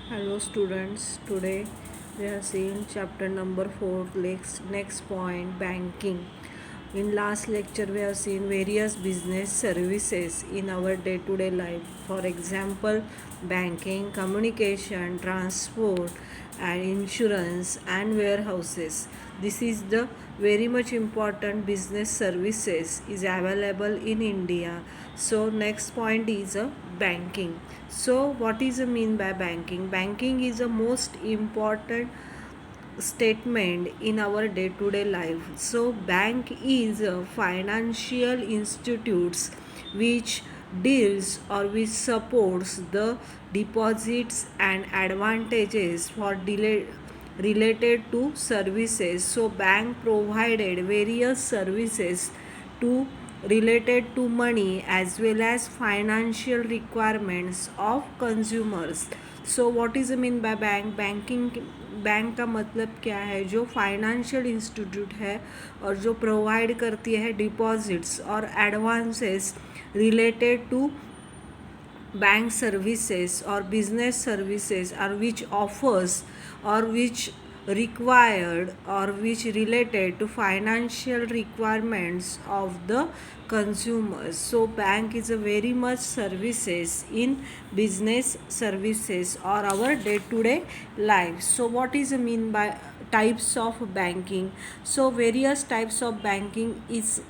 Hello students, today we are seeing chapter number 4, next point, banking. In last lecture we have seen various business services in our day-to-day life. For example, banking, communication, transport and insurance and warehouses. This is the very much important business services is available in India. So next point is banking. So what is the mean by banking? Banking is the most important statement in our day to day life. So bank is a financial institutes which deals or which supports the deposits and advantages for related to services. So bank provided various services to related to money as well as financial requirements of consumers. So what is mean by banking bank का मतलब क्या है? जो financial institute है और जो provide करती है डिपॉजिट्स और advances related to bank services or business services or which offers or which required or which related to financial requirements of the consumers. So bank is a very much services in business services or our day to day life. So what is the mean by types of banking? So various types of banking is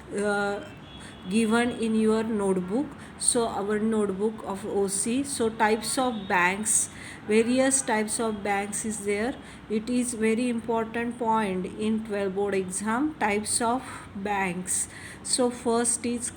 given in your notebook. So our notebook of OC. So types of banks, various types of banks is there. It is very important point in 12 board exam. Types of banks. So first is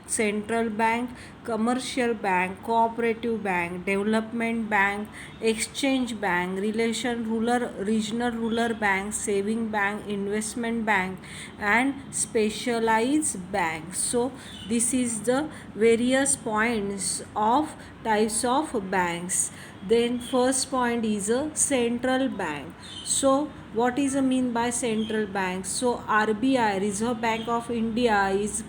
central bank, commercial bank, cooperative bank, development bank, exchange bank, regional rural bank, saving bank, investment bank and specialized bank. So this is the various points of types of banks. Then first point is a central bank. So what is the mean by central bank? So RBI, Reserve Bank of India, is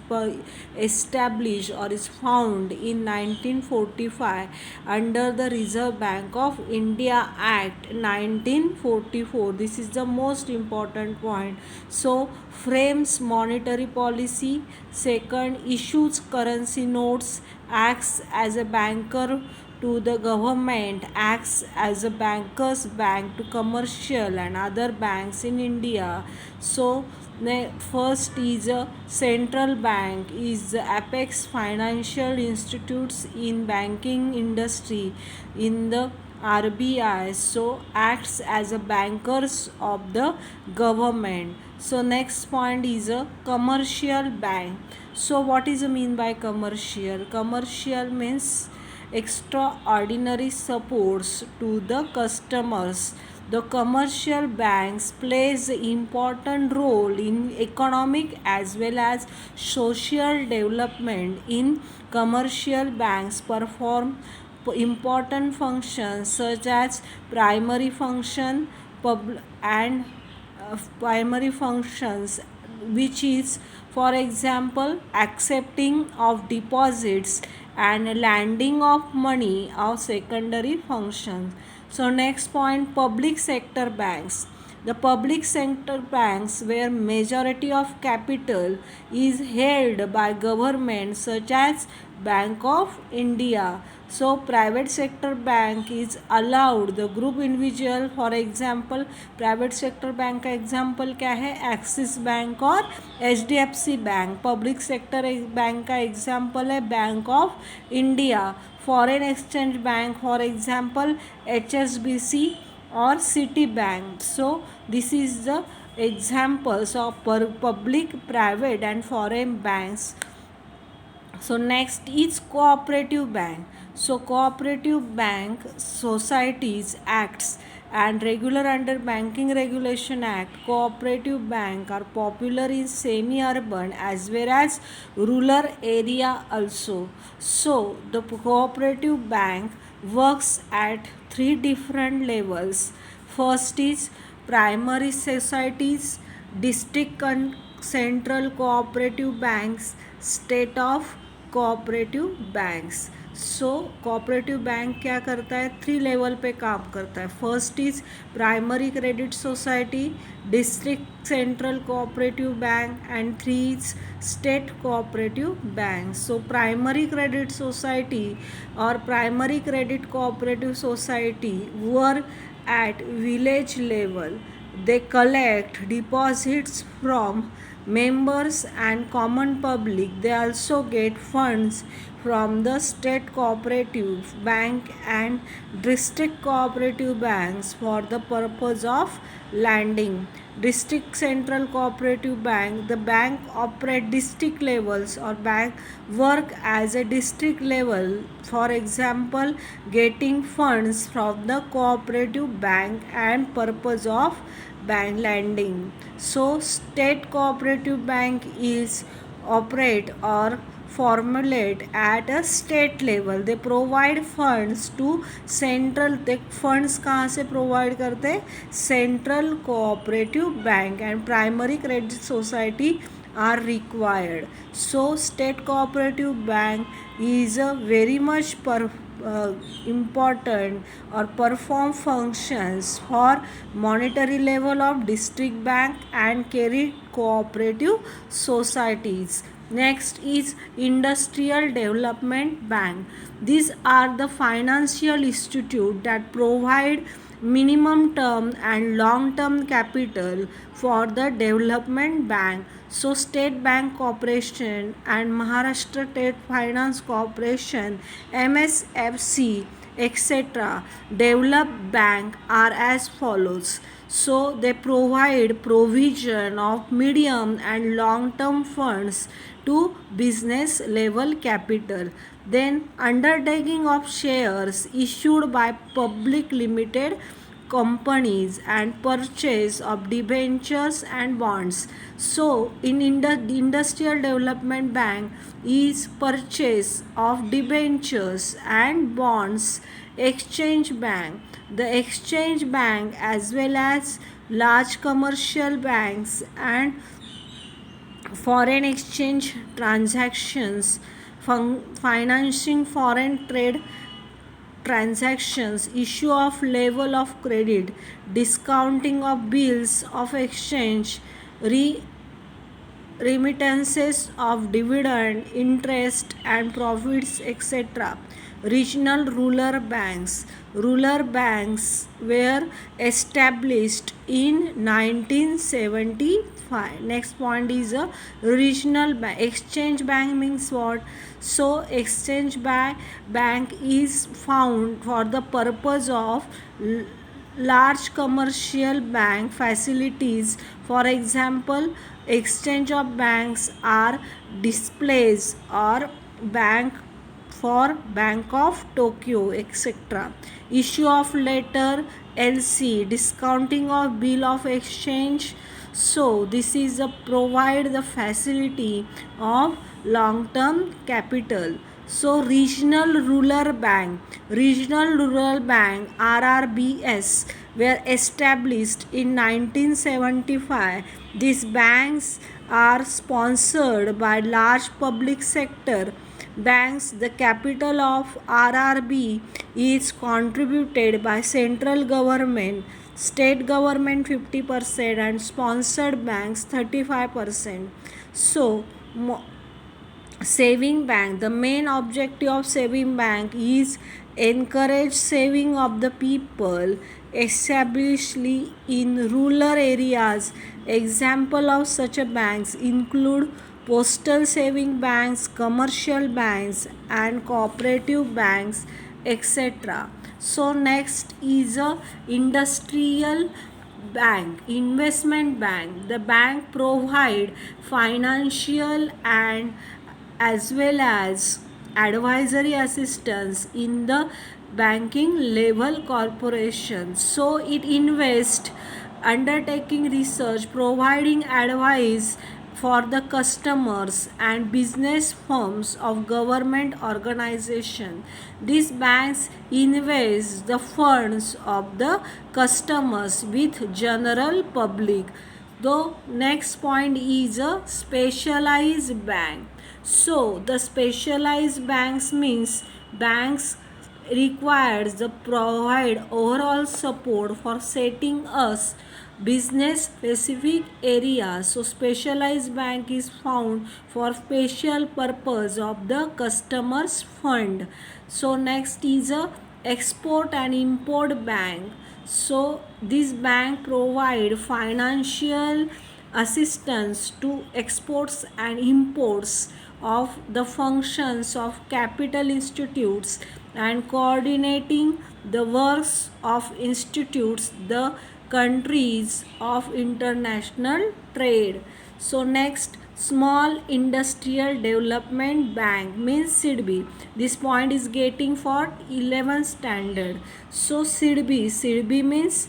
established or is found in 1945 under the Reserve Bank of India Act 1944. This is the most important point. So frames monetary policy. Second, issues currency notes, acts as a banker to the government, acts as a banker's bank to commercial and other banks in India. So first is a central bank is the apex financial institutes in banking industry in the RBI. So acts as a bankers of the government. So next point is a commercial bank. So what is the mean by commercial? Commercial means extraordinary supports to the customers. The commercial banks plays an important role in economic as well as social development. In commercial banks perform important functions such as primary function and primary functions, which is for example accepting of deposits and lending of money are secondary functions. So next point, public sector banks. The public sector banks where majority of capital is held by government such as Bank of India. So private sector bank is allowed the group individual. For example, private sector bank का example क्या है? Axis bank और HDFC bank. Public sector bank का example है bank of India. Foreign exchange bank for example HSBC or Citibank. So this is the examples of public, private and foreign banks. So next is cooperative bank. So cooperative bank societies acts and regular under Banking Regulation Act. Cooperative bank are popular in semi-urban as well as rural area also. So the cooperative bank works at three different levels. First is primary societies, district and central cooperative banks, state of cooperative banks. So cooperative bank क्या करता है, 3 level पे काम करता है. First is primary credit society, district central cooperative bank, and 3 is state cooperative bank. So primary credit society और primary credit cooperative society work at village level. They collect deposits from members and common public. They also get funds from the state cooperative bank and district cooperative banks for the purpose of lending. District Central Cooperative Bank, the bank operate district levels or bank work as a district level. For example, getting funds from the cooperative bank and purpose of bank lending. So state cooperative bank is operate or formulate at a state level. They provide funds to central. they funds कहाँ से provide करते हैं, central cooperative bank and primary credit society are required. So state cooperative bank is a very much important or perform functions for monetary level of district bank and carry cooperative societies. Next is Industrial Development Bank. These are the financial institute that provide minimum term and long term capital for the development bank. So State Bank Corporation and Maharashtra State Finance Corporation, MSFC, etc. develop bank are as follows. So they provide provision of medium and long term funds to business level capital. Then undertaking of shares issued by public limited companies and purchase of debentures and bonds. So in the Industrial Development Bank is purchase of debentures and bonds. Exchange Bank, the exchange bank as well as large commercial banks and foreign exchange transactions, financing foreign trade transactions, issue of level of credit, discounting of bills of exchange, remittances of dividend, interest and profits, etc. Regional rural banks. Rural banks were established in 1975. Next point is a regional bank. Exchange bank means what? So exchange bank is found for the purpose of large commercial bank facilities. For example, exchange of banks are displays or bank for Bank of Tokyo, etc. Issue of letter LC, discounting of bill of exchange. So this is a provide the facility of long term capital. So regional rural bank RRBS were established in 1975. These banks are sponsored by large public sector banks. The capital of RRB is contributed by central government, state government 50% and sponsored banks 35%. So saving bank, the main objective of saving bank is encourage saving of the people, especially in rural areas. Example of such a banks include postal saving banks, commercial banks and cooperative banks, etc. So next is a industrial bank, investment bank. The bank provide financial and as well as advisory assistance in the banking level corporation. So it invests, undertaking research, providing advice for the customers and business firms of government organization. These banks invest the funds of the customers with general public. The next point is a specialized bank. So the specialized banks means banks requires the provide overall support for setting us business specific areas. So specialized bank is found for special purpose of the customers fund. So next is a export and import bank. So this bank provide financial assistance to exports and imports of the functions of capital institutes and coordinating the works of institutes the countries of international trade. So next, small industrial development bank means SIDBI. This point is getting for 11th standard. So SIDBI means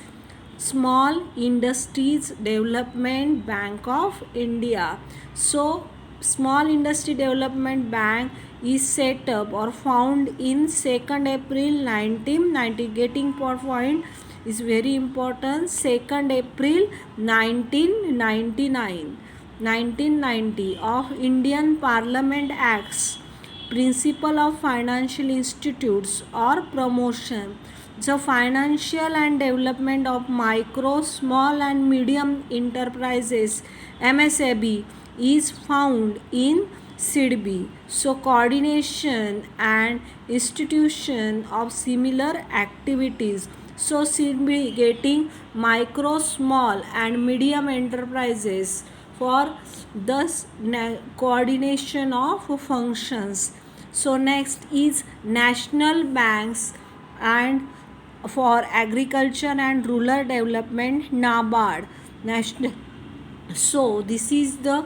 Small Industries Development Bank of India. So Small Industry Development Bank is set up or found in 2nd April 1990. Getting point is very important. 2nd April 1990 of Indian Parliament Acts Principle of Financial Institutes or Promotion. The financial and development of micro, small and medium enterprises MSME is found in SIDBI. So coordination and institution of similar activities. So SIDBI getting micro, small and medium enterprises for thus coordination of functions. So next is national banks and for agriculture and rural development NABARD national. So this is the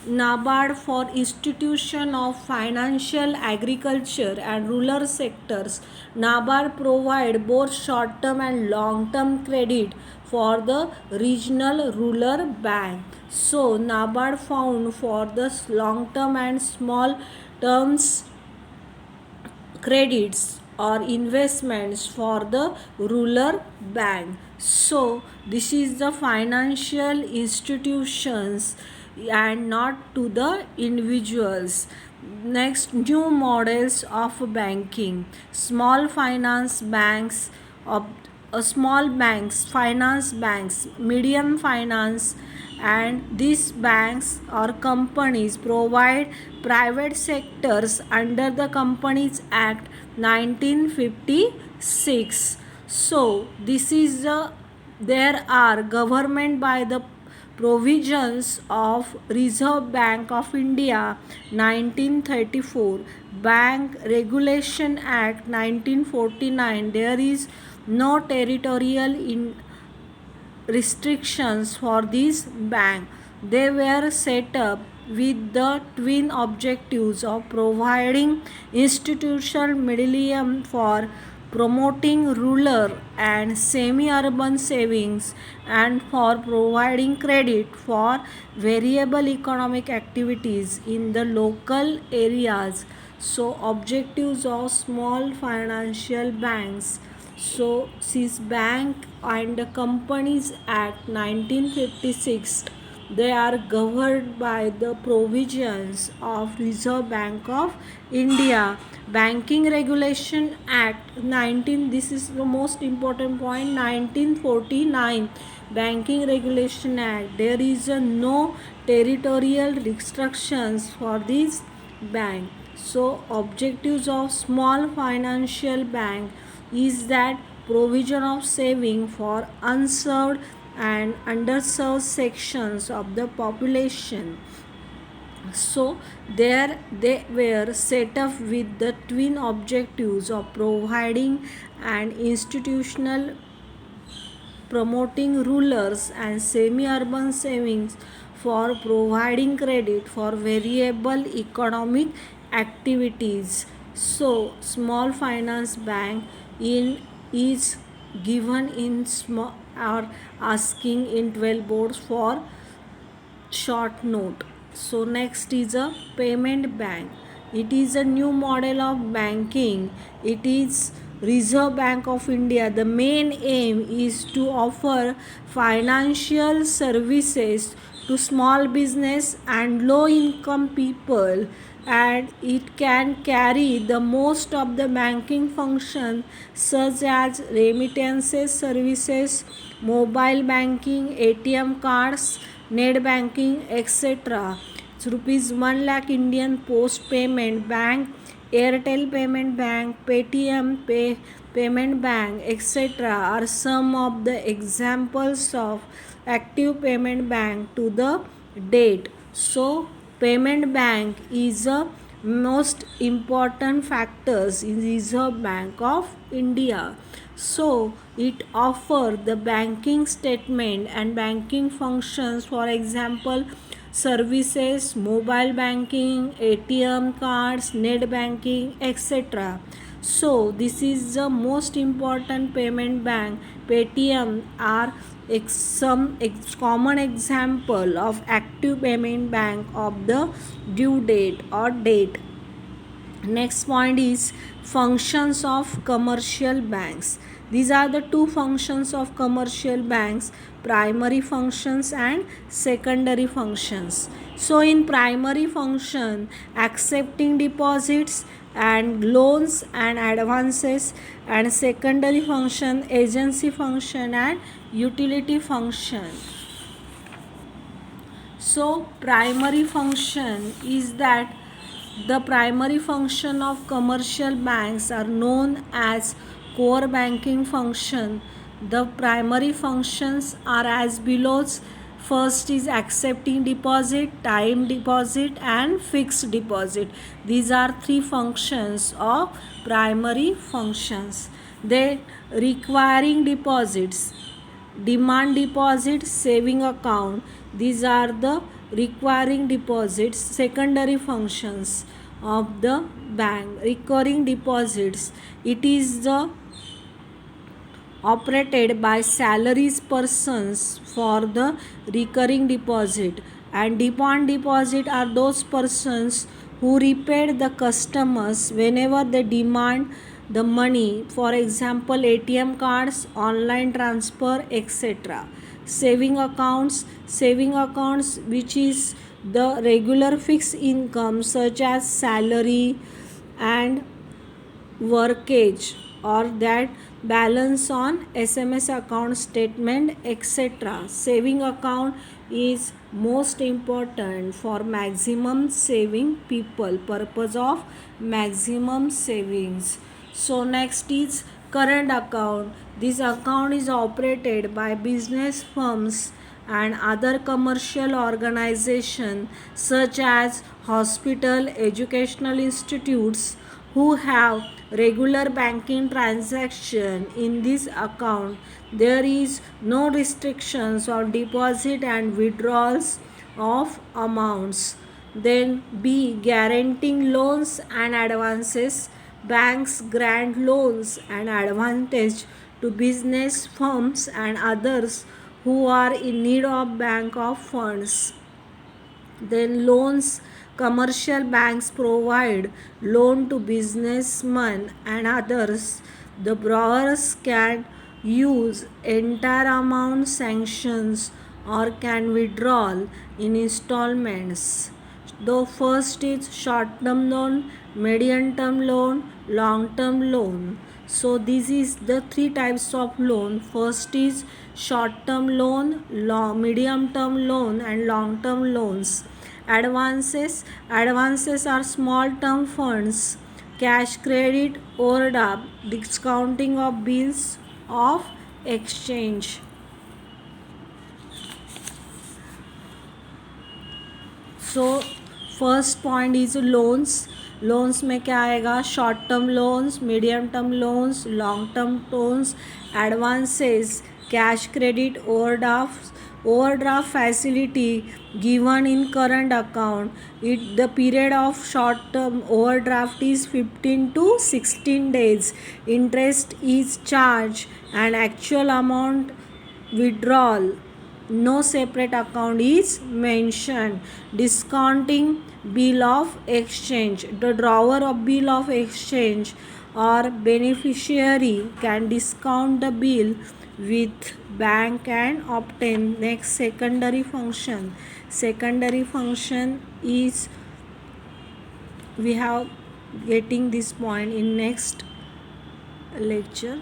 NABARD for institution of financial agriculture and rural sectors. NABARD provide both short term and long term credit for the regional rural bank. So NABARD found for the long term and small terms credits or investments for the rural bank. So this is the financial institutions and not to the individuals. Next, new models of banking. Small finance banks of small banks, finance banks, medium finance, and these banks or companies provide private sectors under the Companies Act 1956. So this is there are government by the provisions of Reserve Bank of India 1934, Bank Regulation Act 1949. There is no territorial restrictions for this bank. They were set up with the twin objectives of providing institutional medium for promoting rural and semi-urban savings and for providing credit for variable economic activities in the local areas. So objectives of small financial banks. So Swiss Bank and the Companies Act 1956, they are governed by the provisions of Reserve Bank of India. Banking Regulation Act 19, this is the most important point, 1949. Banking Regulation Act, there is no territorial restrictions for this bank. So objectives of small financial bank is that provision of saving for unserved and underserved sections of the population. So there they were set up with the twin objectives of providing an institutional promoting rulers and semi-urban savings for providing credit for variable economic activities. So small finance bank in is given in small or asking in 12 boards for short note. So next is a payment bank. It is a new model of banking. It is Reserve Bank of India. The main aim is to offer financial services to small business and low income people and it can carry the most of the banking function such as remittances services, mobile banking, ATM cards, net banking, etc. So rupees 1 lakh Indian Post Payment Bank, Airtel Payment Bank, Paytm Payment Bank, etc. are some of the examples of active payment bank to the date. So payment bank is a most important factors in Reserve Bank of India. So it offers the banking statement and banking functions, for example services, mobile banking, ATM cards, net banking, etc. So this is the most important payment bank. Paytm are some common example of active payment bank of the due date or date. Next point is functions of commercial banks. These are the two functions of commercial banks: primary functions and secondary functions. So in primary function, accepting deposits and loans and advances, and secondary function, agency function and utility function. So primary function is that the primary function of commercial banks are known as core banking function. The primary functions are as below. First is accepting deposit, time deposit and fixed deposit. These are three functions of primary functions. They requiring deposits, demand deposit, saving account. These are the requiring deposits. Secondary functions of the bank, recurring deposits, it is the operated by salaries persons for the recurring deposit, and demand deposit are those persons who repaid the customers whenever they demand the money, for example ATM cards, online transfer, etc. Saving accounts which is the regular fixed income such as salary and workage, or that balance on SMS account statement, etc. Saving account is most important for maximum saving people, purpose of maximum savings. So next is current account. This account is operated by business firms and other commercial organizations such as hospital, educational institutes, who have regular banking transaction. In this account there is no restrictions on deposit and withdrawals of amounts. Then B, guaranteeing loans and advances. Banks grant loans and advantage to business firms and others who are in need of bank of funds. Then loans, commercial banks provide loan to businessmen and others. The borrowers can use entire amount sanctions or can withdraw in installments. The first is short term loan, medium term loan, long term loan. So this is the three types of loan. First is short term loan, medium term loan and long term loans. Advances are small term funds, cash credit, overdraft, discounting of bills of exchange. So first point is loans. Loans में क्या आएगा? Short term loans, medium term loans, long term loans, advances, cash credit, overdraft facility given in current account. The period of short term overdraft is 15 to 16 days. Interest is charged and actual amount withdrawal, no separate account is mentioned. Discounting bill of exchange. The drawer of bill of exchange or beneficiary can discount the bill with bank and obtain. Next, secondary function. Secondary function is we have getting this point in next lecture.